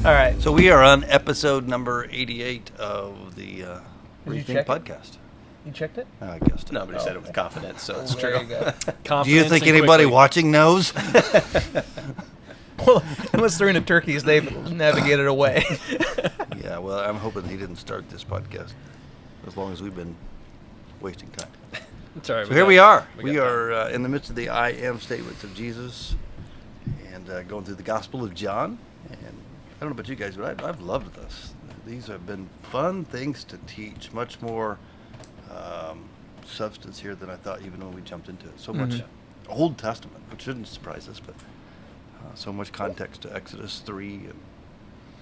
All right. So we are on episode number 88 of the ReThink Podcast. You checked it? I guessed it. Nobody said it with confidence, so it's there true. you go. Do you think anybody watching knows? Well, unless they're into turkeys, they've navigated away. Yeah, well, I'm hoping he didn't start this podcast as long as we've been wasting time. It's all right. So here we are. We are in the midst of the I am statements of Jesus and going through the Gospel of John. And I don't know about you guys, but I've loved this. These have been fun things to teach, much more substance here than I thought even when we jumped into it. So much Old Testament, which shouldn't surprise us, but so much context to Exodus 3 and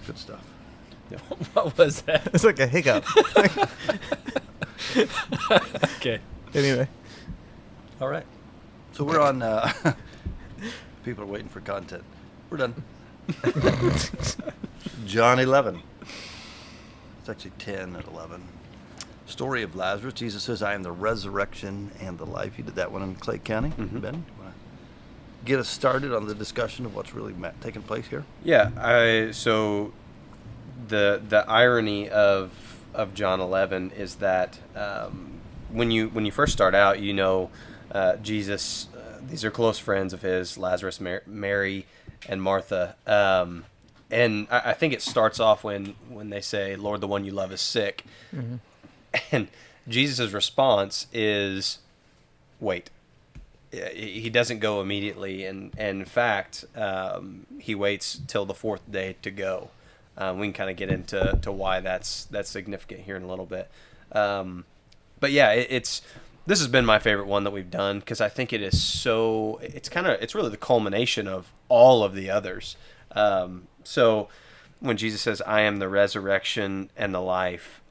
good stuff. What was that? It's like a hiccup. Okay. Anyway. All right. So we're on, people are waiting for content. We're done. John 11. It's actually 10 and 11. Story of Lazarus. Jesus says, I am the resurrection and the life. You did that one in Clay County. Ben, you want to get us started on the discussion of what's really taking place here? Yeah. So the irony of John 11 is that when you first start out, Jesus. These are close friends of his, Lazarus, Mary, and Martha. And I think it starts off when they say, Lord, the one you love is sick. Mm-hmm. And Jesus' response is, wait. He doesn't go immediately. And in fact, he waits till the fourth day to go. We can kind of get into why that's significant here in a little bit. But yeah, this has been my favorite one that we've done because I think it is so. It's really the culmination of all of the others. So when Jesus says, "I am the resurrection and the life,"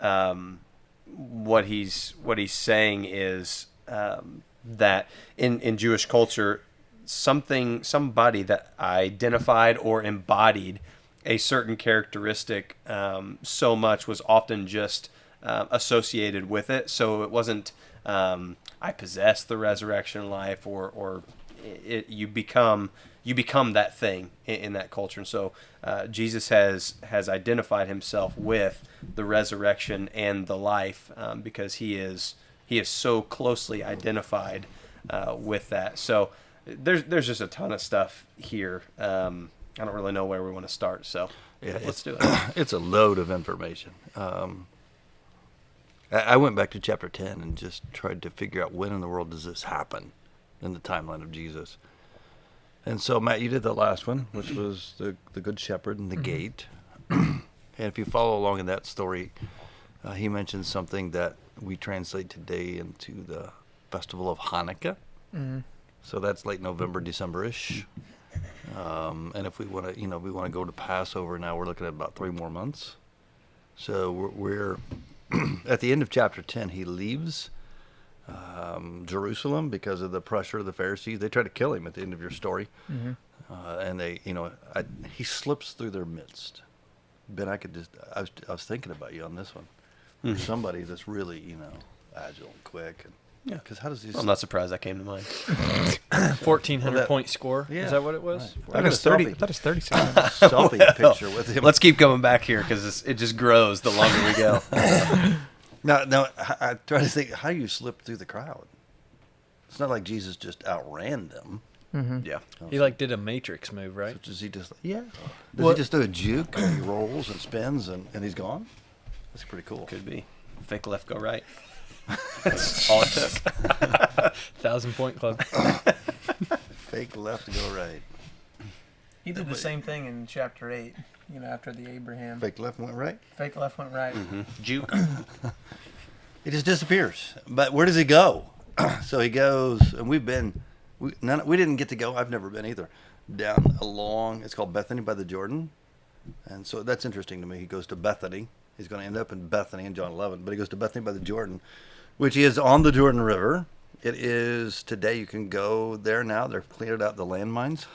what he's saying is that in Jewish culture, somebody that identified or embodied a certain characteristic so much was often just associated with it. So it wasn't I possess the resurrection life, or you become that thing in that culture. And so Jesus has identified himself with the resurrection and the life because he is so closely identified with that. So there's just a ton of stuff here. I don't really know where we want to start, so yeah, let's do it. It's a load of information. I went back to chapter 10 and just tried to figure out when in the world does this happen in the timeline of Jesus. And so, Matt, you did the last one, which was the Good Shepherd and the gate. And if you follow along in that story, he mentions something that we translate today into the Festival of Hanukkah. Mm-hmm. So that's late November, December-ish. And if we want to, go to Passover now, we're looking at about 3 more months. So we're at the end of chapter 10, he leaves Jerusalem because of the pressure of the Pharisees. They try to kill him at the end of your story. Mm-hmm. And he slips through their midst. Ben, I was thinking about you on this one. Mm-hmm. Somebody that's really, agile and quick. And, yeah. Because how does he... I'm not surprised that came to mind. 1,400 point score. Yeah. Is that what it was? Right. That is 30 seconds. Selfie picture with him. Let's keep coming back here because it just grows the longer we go. Now, I try to think, how do you slip through the crowd? It's not like Jesus just outran them. Mm-hmm. Yeah. He did a Matrix move, right? So does he just, yeah. Does he just do a juke and he rolls and spins and he's gone? That's pretty cool. Could be. Fake left, go right. That's all it took. 1,000 point club. Fake left, go right. He did the same thing in chapter 8, after the Abraham. Fake left went right? Fake left went right. Mm-hmm. Juke. He just disappears. But where does he go? So he goes, and we didn't get to go, I've never been either, down along, it's called Bethany by the Jordan. And so that's interesting to me. He goes to Bethany. He's going to end up in Bethany in John 11, but he goes to Bethany by the Jordan, which is on the Jordan River. It is, today you can go there now. They've cleared out the landmines,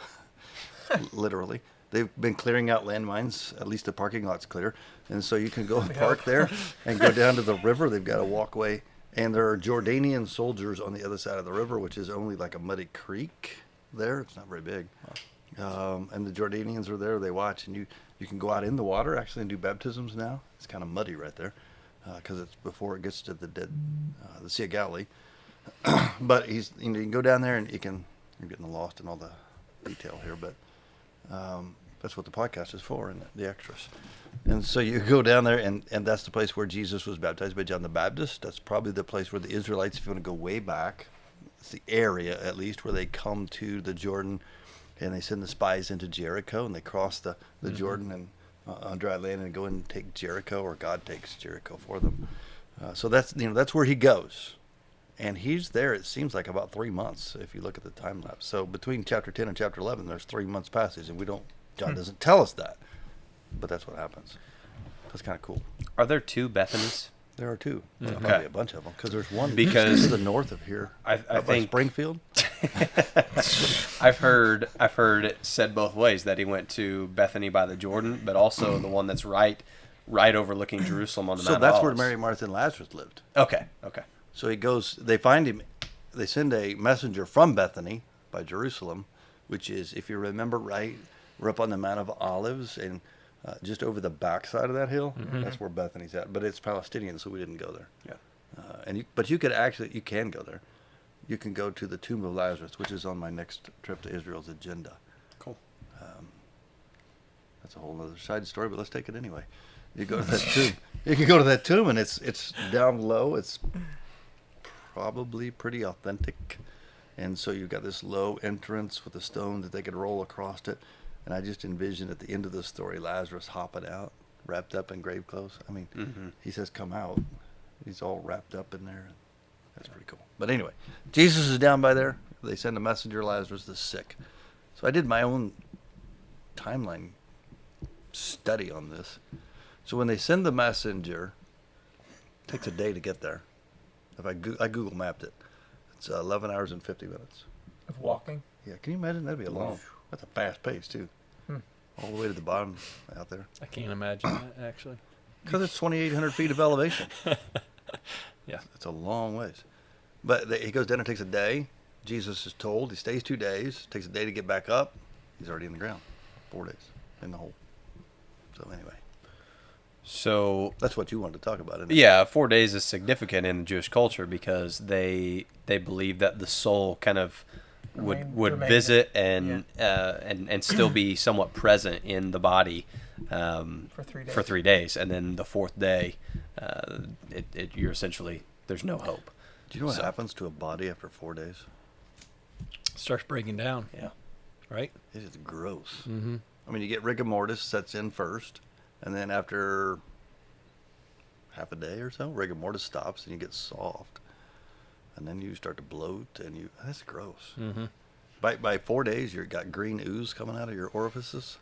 literally. They've been clearing out landmines, at least the parking lot's clear. And so you can go and park there and go down to the river. They've got a walkway. And there are Jordanian soldiers on the other side of the river, which is only like a muddy creek there. It's not very big. And the Jordanians are there. They watch. And You can go out in the water actually and do baptisms now. It's kind of muddy right there because it's before it gets to the Sea of Galilee. But you can go down there and you're getting lost in all the detail here, but that's what the podcast is for and the extras. And so you go down there, and that's the place where Jesus was baptized by John the Baptist. That's probably the place where the Israelites, if you want to go way back, it's the area at least where they come to the Jordan, and they send the spies into Jericho, and they cross the Jordan and on dry land and go and take Jericho, or God takes Jericho for them. So that's where he goes. And he's there, it seems like, about 3 months if you look at the time lapse. So between chapter 10 and chapter 11, there's 3 months passage, and John doesn't tell us that. But that's what happens. That's kind of cool. Are there 2 Bethanies? There are 2. There's Okay. probably a bunch of them, because there's one Because to the north of here. I up by think Springfield. I've heard it said both ways, that he went to Bethany by the Jordan, but also the one that's right overlooking Jerusalem on the So Mount of that's where Olives. Mary, Martha, and Lazarus lived. Okay. So he goes, they find him, they send a messenger from Bethany by Jerusalem, which is, if you remember right, we're up on the Mount of Olives, and just over the backside of that hill, that's where Bethany's at. But it's Palestinian, so we didn't go there. Yeah. But you can go there. You can go to the Tomb of Lazarus, which is on my next trip to Israel's agenda. Cool. That's a whole other side story, but let's take it anyway. You go to that tomb. You can go to that tomb, and it's down low. It's probably pretty authentic. And so you've got this low entrance with a stone that they could roll across it. And I just envision at the end of the story, Lazarus hopping out, wrapped up in grave clothes. I mean, he says, come out. He's all wrapped up in there. That's pretty cool. But anyway, Jesus is down by there. They send a messenger, Lazarus is sick. So I did my own timeline study on this. So when they send the messenger, it takes a day to get there. If I Google mapped it, it's 11 hours and 50 minutes. Of walking? Yeah, can you imagine? That'd be a long. That's a fast pace too. All the way to the bottom out there. I can't imagine that, actually. Because it's 2,800 feet of elevation. Yeah. It's a long ways. But he goes down and takes a day. Jesus is told he stays 2 days. Takes a day to get back up. He's already in the ground. 4 days in the hole. So anyway. So That's what you wanted to talk about, isn't it? yeah, 4 days is significant in the Jewish culture because they believe that the soul kind of would Remain visit and still be somewhat present in the body For 3 days. for 3 days, and then the 4th day, you're essentially, there's no hope. Do you know what happens to a body after 4 days? Starts breaking down, Yeah. right? It is gross. Mm-hmm. I mean, you get rigor mortis sets in first, and then after half a day or so, rigor mortis stops, and you get soft, and then you start to bloat, and that's gross. Mm-hmm. By 4 days, you've got green ooze coming out of your orifices.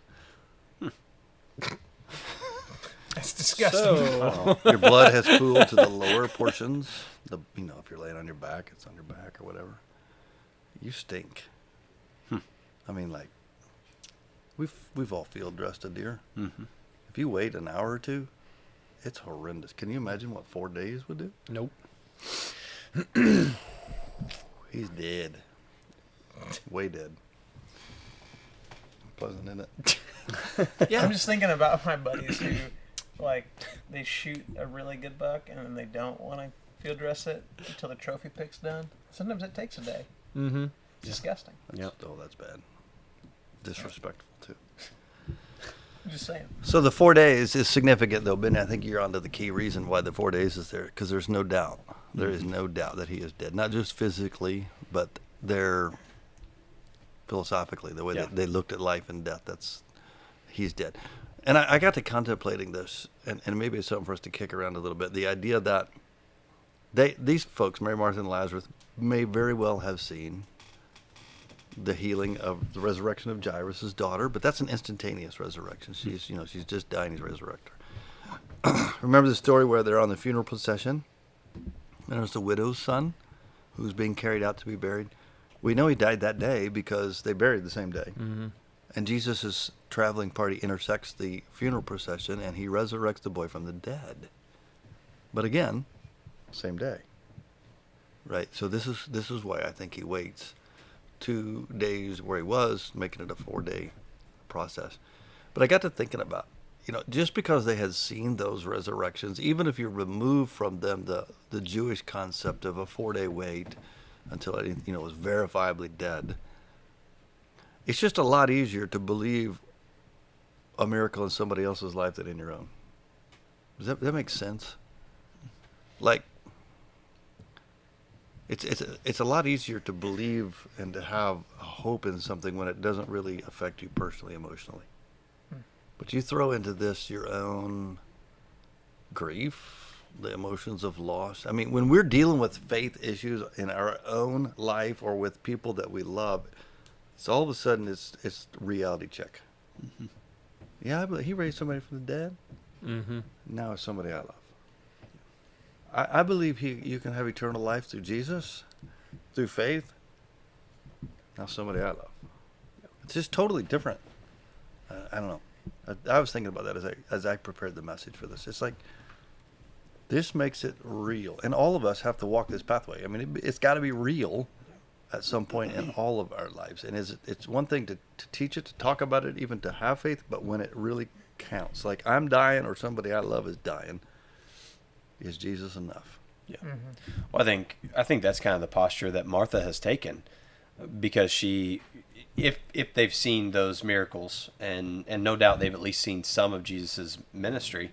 That's disgusting. So, Your blood has cooled to the lower portions. If you're laying on your back, it's on your back or whatever. You stink. I mean, like, we've all field dressed a deer. Mm-hmm. If you wait an hour or two, it's horrendous. Can you imagine what 4 days would do? nope. He's dead. Way dead. Pleasant, isn't it? Yeah, I'm just thinking about my buddies who, they shoot a really good buck and then they don't want to field dress it until the trophy pick's done. Sometimes it takes a day. Mm-hmm. It's disgusting. That's bad. Disrespectful, too. I'm just saying. So the 4 days is significant, though, Ben. I think you're onto the key reason why the 4 days is there, because there's no doubt. There is no doubt that he is dead. Not just physically, but philosophically, the way that they looked at life and death. He's dead. And I got to contemplating this, and maybe it's something for us to kick around a little bit. The idea that these folks, Mary, Martha, and Lazarus, may very well have seen the healing of the resurrection of Jairus' daughter, but that's an instantaneous resurrection. She's just dying. He's resurrected her. Remember the story where they're on the funeral procession, and there's the widow's son who's being carried out to be buried. We know he died that day because they buried the same day. Mm-hmm. And Jesus' traveling party intersects the funeral procession, and he resurrects the boy from the dead. But again, same day. Right? So this is why I think he waits 2 days where he was, making it a 4 day process. But I got to thinking about, just because they had seen those resurrections, even if you remove from them the Jewish concept of a 4-day wait until it, was verifiably dead, it's just a lot easier to believe a miracle in somebody else's life than in your own. Does that make sense? Like, it's a lot easier to believe and to have hope in something when it doesn't really affect you personally, emotionally. But you throw into this your own grief, the emotions of loss. I mean, when we're dealing with faith issues in our own life or with people that we love, it's all of a sudden it's reality check. Mm-hmm. Yeah, but he raised somebody from the dead. Mm-hmm. Now it's somebody I love. I believe you can have eternal life through Jesus, through faith. Now somebody I love. It's just totally different. I don't know. I was thinking about that as I prepared the message for this. It's like, this makes it real. And all of us have to walk this pathway. I mean, it's got to be real at some point in all of our lives. And it's one thing to teach it, to talk about it, even to have faith, but when it really counts, like I'm dying or somebody I love is dying, is Jesus enough? Yeah. Mm-hmm. Well, I think that's kind of the posture that Martha has taken, because if they've seen those miracles, and no doubt they've at least seen some of Jesus's ministry,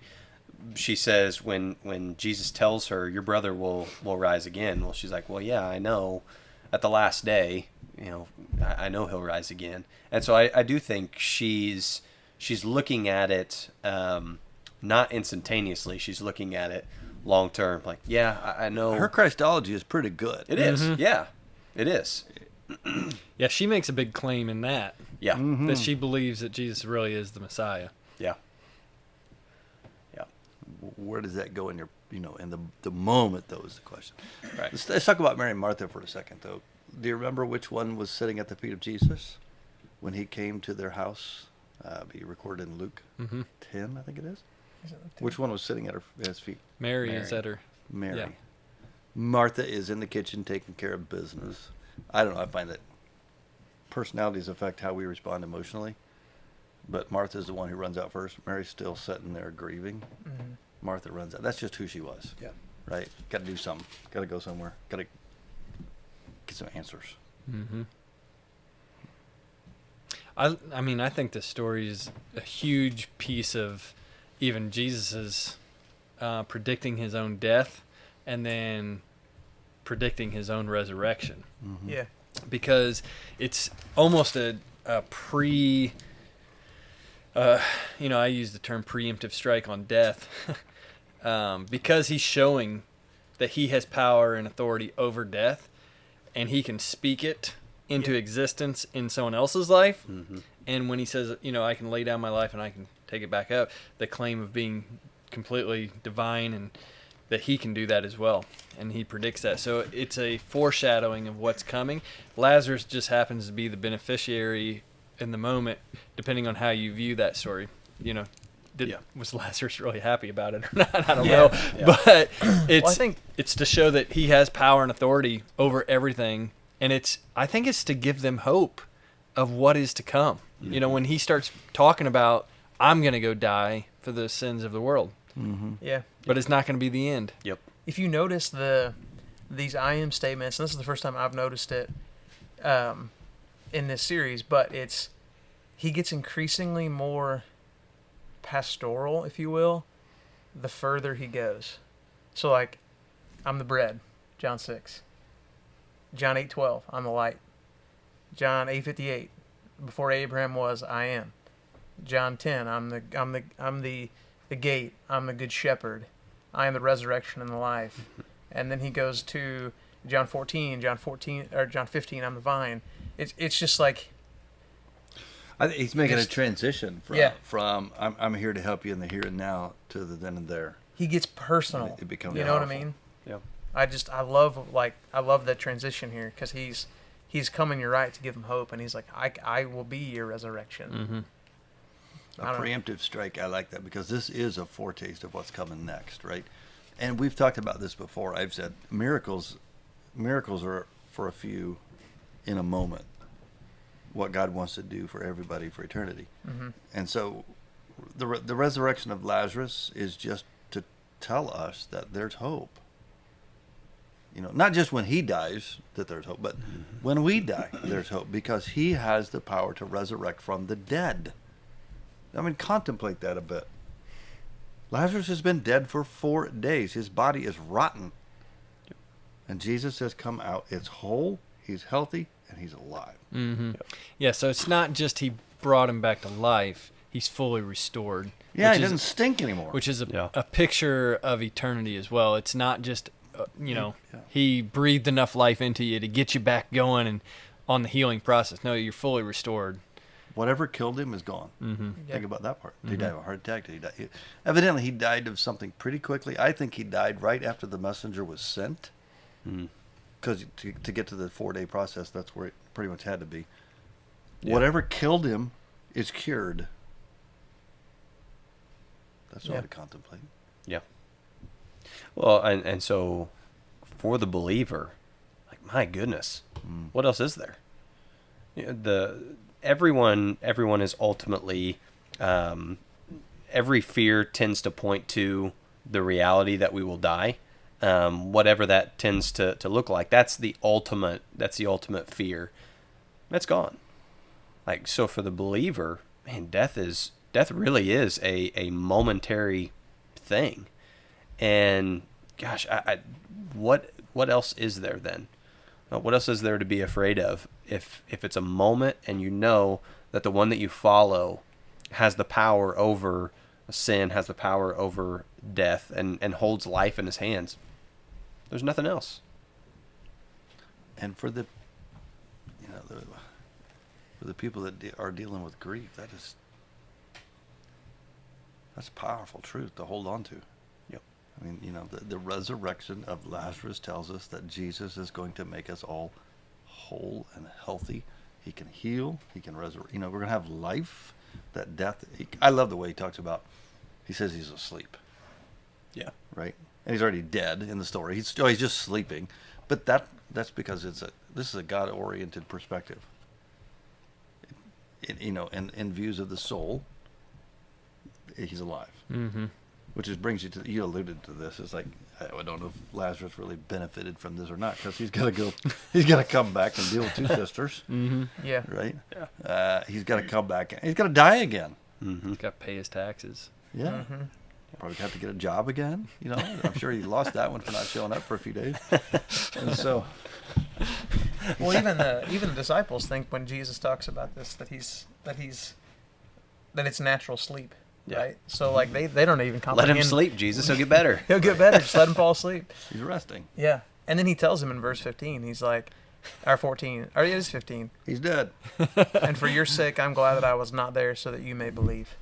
she says when Jesus tells her your brother will rise again, well, she's like, well, yeah, I know, at the last day, I know he'll rise again. And so I do think she's looking at it not instantaneously. She's looking at it long term. Like, yeah, I know. Her Christology is pretty good. It is. Mm-hmm. Yeah, it is. Yeah, she makes a big claim in that. Yeah. Mm-hmm. That she believes that Jesus really is the Messiah. Yeah. Yeah. Where does that go in your, in the moment, though, is the question. Right. Let's talk about Mary and Martha for a second, though. Do you remember which one was sitting at the feet of Jesus when he came to their house? Be recorded in Luke 10, I think it is. Which one was sitting at his feet? Mary is at her. Mary. Yeah. Martha is in the kitchen taking care of business. I don't know. I find that personalities affect how we respond emotionally. But Martha's the one who runs out first. Mary's still sitting there grieving. Mm-hmm. Martha runs out. That's just who she was. Yeah. Right? Got to do something. Got to go somewhere. Got to get some answers. Mm-hmm. I mean, I think this story is a huge piece of even Jesus's predicting his own death and then predicting his own resurrection. Mm-hmm. Yeah. Because it's almost a pre, I use the term preemptive strike on death because he's showing that he has power and authority over death, and he can speak it into existence in someone else's life. Mm-hmm. And when he says, I can lay down my life and I can take it back up, the claim of being completely divine and that he can do that as well. And he predicts that. So it's a foreshadowing of what's coming. Lazarus just happens to be the beneficiary in the moment, depending on how you view that story. Was Lazarus really happy about it or not? I don't know. Yeah. But it's to show that he has power and authority over everything. And I think it's to give them hope of what is to come. Mm-hmm. When he starts talking about, I'm going to go die for the sins of the world. Mm-hmm. Yeah. But it's not going to be the end. Yep. If you notice these I am statements, and this is the first time I've noticed it in this series, but he gets increasingly more pastoral, if you will, the further he goes. So, like, I'm the bread, John 6. John 8:12, I'm the light. John 8:58, before Abraham was, I am. John 10, I'm the gate, I'm the good shepherd. I am the resurrection and the life. And then he goes to John 15, I'm the vine. It's just like, I think he's making a transition from I'm here to help you in the here and now to the then and there. He gets personal. It becomes know what I mean? Yeah. I love that transition here because he's coming your right to give him hope, and he's like, I will be your resurrection. Mm-hmm. A preemptive strike, I like that because this is a foretaste of what's coming next, right? And we've talked about this before. I've said miracles are for a few in a moment. what God wants to do for everybody for eternity. Mm-hmm. And so the resurrection of Lazarus is just to tell us that there's hope. You know, not just when he dies that there's hope, but when we die, there's hope, because he has the power to resurrect from the dead. I mean, contemplate that a bit. Lazarus has been dead for 4 days. His body is rotten. And Jesus has come out. It's whole, he's healthy, and he's alive. Mm-hmm. Yeah, so it's not just he brought him back to life, he's fully restored. Yeah, he doesn't stink anymore. Which is a picture of eternity as well. It's not just, he breathed enough life into you to get you back going and on the healing process. No, you're fully restored. Whatever killed him is gone. Mm-hmm. Think about that part. Did he die of a heart attack? Did he die? Evidently, he died of something pretty quickly. I think he died right after the messenger was sent. Because to get to the 4-day process, that's where it pretty much had to be. Yeah. Whatever killed him is cured. That's what to contemplate. Yeah. Well, and so for the believer, like, my goodness, what else is there? You know, everyone is ultimately, every fear tends to point to the reality that we will die. Whatever that tends to look like, that's the ultimate fear. That's gone. Like, so for the believer, man, death really is a momentary thing. And gosh, what else is there then? What else is there to be afraid of if it's a moment and you know that the one that you follow has the power over sin, has the power over death, and holds life in his hands? There's nothing else. And for the people that are dealing with grief, that's powerful truth to hold on to. Yep. I mean, the resurrection of Lazarus tells us that Jesus is going to make us all whole and healthy. He can heal. He can resurrect. We're going to have life. That death. I love the way he talks about. He says he's asleep. Yeah. Right. And he's already dead in the story. He's just sleeping. But that's because this is a God-oriented perspective. In views of the soul, he's alive. Mm-hmm. Which brings you to, you alluded to this. It's like, I don't know if Lazarus really benefited from this or not, because he's got to come back and deal with 2 sisters. Mm-hmm. Yeah. Right? Yeah. He's got to come back. He's got to die again. Mm-hmm. He's got to pay his taxes. Yeah. Mm-hmm. Probably have to get a job again. I'm sure he lost that one for not showing up for a few days. And so, well, even the disciples think when Jesus talks about this that it's natural sleep, right? So like they don't even comprehend. Let him sleep, Jesus. He'll get better. He'll get better. Just let him fall asleep. he's resting. Yeah, and then he tells him in verse 15. He's like, or 14, or it is 15. He's dead. And for your sake, I'm glad that I was not there, so that you may believe.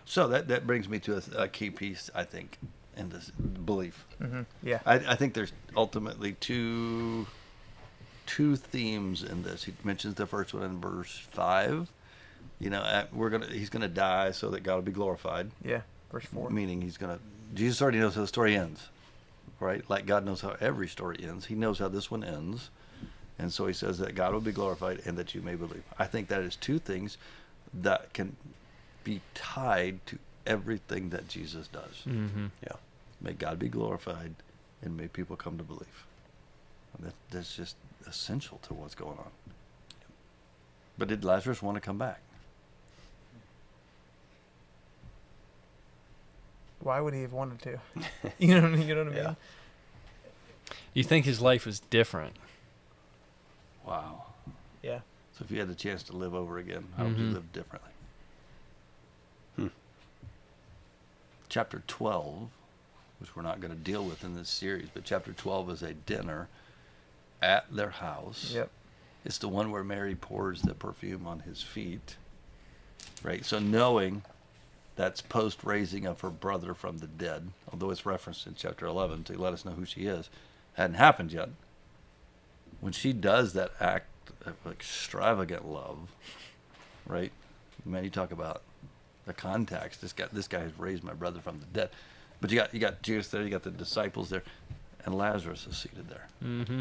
So that brings me to a key piece, I think, in this belief. Mm-hmm. Yeah. I think there's ultimately two themes in this. He mentions the first one in verse 5. He's gonna die so that God will be glorified. Yeah. Verse 4. Meaning Jesus already knows how the story ends, right? Like God knows how every story ends. He knows how this one ends. And so he says that God will be glorified and that you may believe. I think that is 2 things that can be tied to everything that Jesus does. Mm-hmm. Yeah. May God be glorified and may people come to believe. And that's just essential to what's going on. But did Lazarus want to come back? Why would he have wanted to? You know what I mean? Yeah. You think his life was different? Wow. Yeah. So if you had the chance to live over again, how would you live differently? Chapter 12, which we're not going to deal with in this series, but chapter 12 is a dinner at their house. Yep. It's the one where Mary pours the perfume on his feet. Right? So knowing that's post-raising of her brother from the dead, although it's referenced in chapter 11 to let us know who she is, hadn't happened yet. When she does that act of extravagant love, right? Man, you talk about the context. This guy has raised my brother from the dead. But you got Jesus there, you got the disciples there, and Lazarus is seated there. Mm-hmm.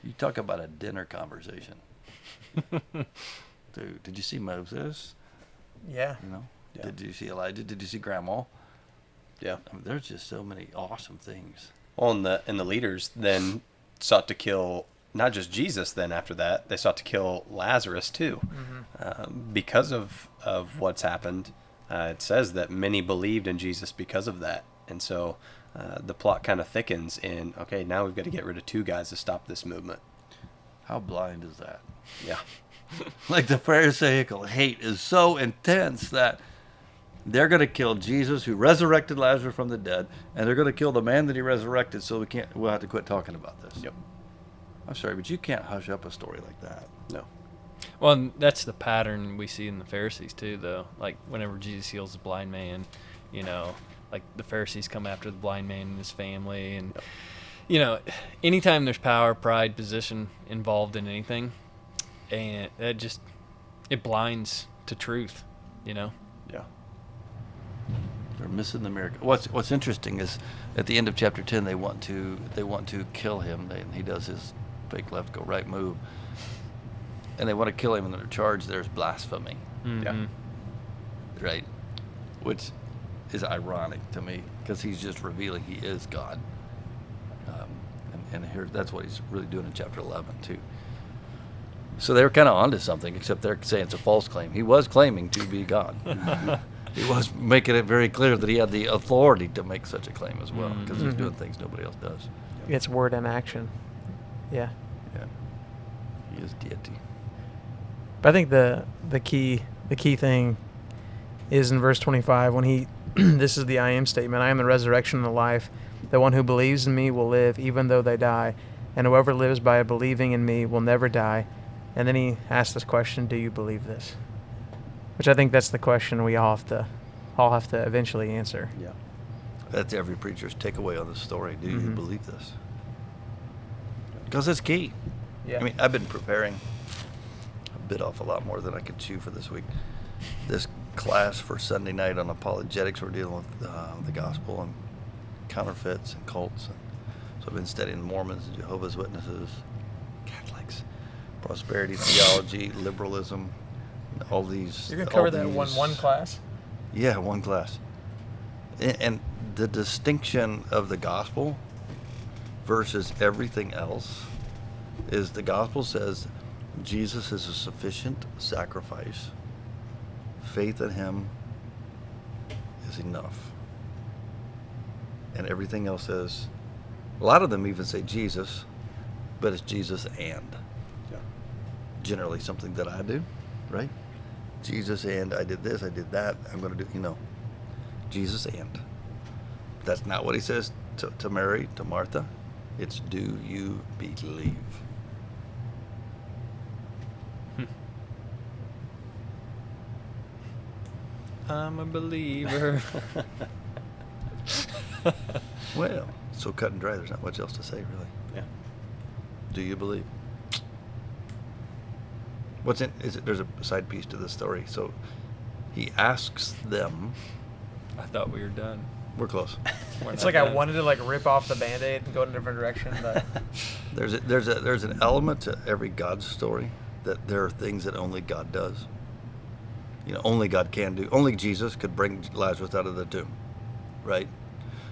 You talk about a dinner conversation. Dude, did you see Moses? Yeah. You know, Yeah. did you see Elijah? Did you see Grandma? Yeah. I mean, there's just so many awesome things. Well, and the leaders then sought to kill not just Jesus. Then after that, they sought to kill Lazarus too, because of what's happened. It says that many believed in Jesus because of that, and so the plot kind of thickens. In okay, now we've got to get rid of two guys to stop this movement. How blind is that? Yeah. Like the Pharisaical hate is so intense that they're going to kill Jesus, who resurrected Lazarus from the dead, and they're going to kill the man that he resurrected. So we'll have to quit talking about this. Yep. I'm sorry, but you can't hush up a story like that. No. Well, and that's the pattern we see in the Pharisees too, though. Like whenever Jesus heals the blind man, you know, like the Pharisees come after the blind man and his family, and you know, anytime there's power, pride, position involved in anything, and it blinds to truth, you know. Yeah. They're missing the miracle. What's interesting is at the end of chapter 10, they want to kill him. He does his fake left, go right move, and they want to kill him. And their charge there's blasphemy, Yeah. right? Which is ironic to me because he's just revealing he is God. And here that's what he's really doing in chapter 11 too. So they were kind of onto something, except they're saying it's a false claim. He was claiming to be God. He was making it very clear that he had the authority to make such a claim as well, because he's doing things nobody else does. It's word and action. Yeah. Yeah, he is deity. But I think the key thing is in verse 25 when he this is the I am statement. I am the resurrection and the life. The one who believes in me will live even though they die, and whoever lives by believing in me will never die. And then he asks this question, do you believe this? Which I think that's the question we all have to eventually answer. Yeah. That's every preacher's takeaway on the story. Do you believe this? Because it's key. Yeah. I mean, I've been preparing. I bit off a lot more than I could chew for this week. This class for Sunday night on apologetics, we're dealing with the gospel and counterfeits and cults. And so I've been studying Mormons, Jehovah's Witnesses, Catholics, prosperity theology, liberalism, all these. You're going to cover all that in these- one class? Yeah, one class. And the distinction of the gospel versus everything else is the gospel says Jesus is a sufficient sacrifice. Faith in him is enough. And everything else says, a lot of them even say Jesus, but it's Jesus and. Yeah. Generally something that I do, right? Jesus and I did this, I did that, I'm going to do, Jesus and. That's not what he says to Mary, to Martha. It's do you believe? I'm a believer. Well, so cut and dry, there's not much else to say, really. Yeah. Do you believe? There's a side piece to this story. So he asks them. I thought we were done. We're close. We're It's not like I done. wanted to rip off the Band-Aid and go in a different direction, but There's an element to every God story that there are things that only God does. Only God can do. Only Jesus could bring Lazarus out of the tomb, right?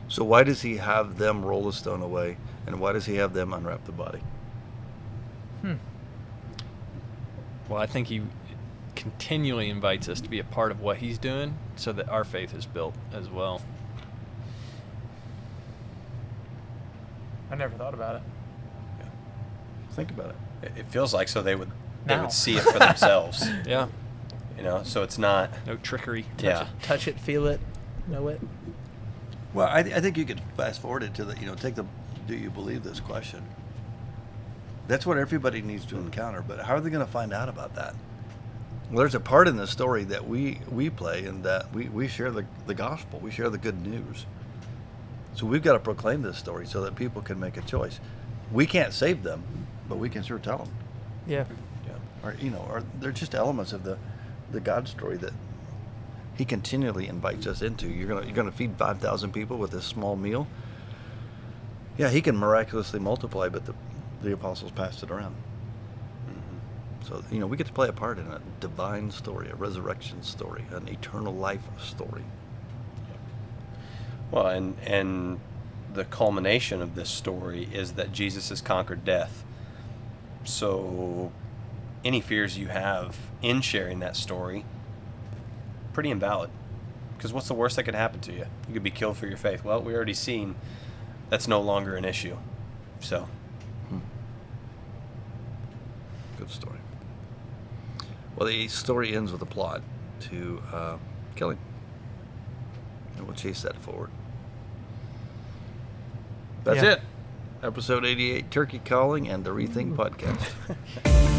So why does he have them roll the stone away, and why does he have them unwrap the body? Well, I think he continually invites us to be a part of what he's doing so that our faith is built as well. I never thought about it. Think about it. It feels like so they would Now. see it for themselves. Yeah. So it's not. No trickery. Touch it, feel it, know it. Well, I think you could fast forward it to take the do you believe this question. That's what everybody needs to encounter, but how are they going to find out about that? Well, there's a part in the story that we play in that we share the gospel. We share the good news. So we've got to proclaim this story so that people can make a choice. We can't save them, but we can sure tell them. Yeah. Or they're just elements of the God story that he continually invites us into. You're gonna feed 5,000 people with this small meal. Yeah, he can miraculously multiply, but the apostles passed it around. So, we get to play a part in a divine story, a resurrection story, an eternal life story. Well, and the culmination of this story is that Jesus has conquered death. So any fears you have in sharing that story, pretty invalid. Because what's the worst that could happen to you? You could be killed for your faith. Well, we already seen that's no longer an issue. So. Good story. Well, the story ends with a plot to kill him. And we'll chase that forward. That's Yeah. it. Episode 88, Turkey Calling and the ReThink Podcast.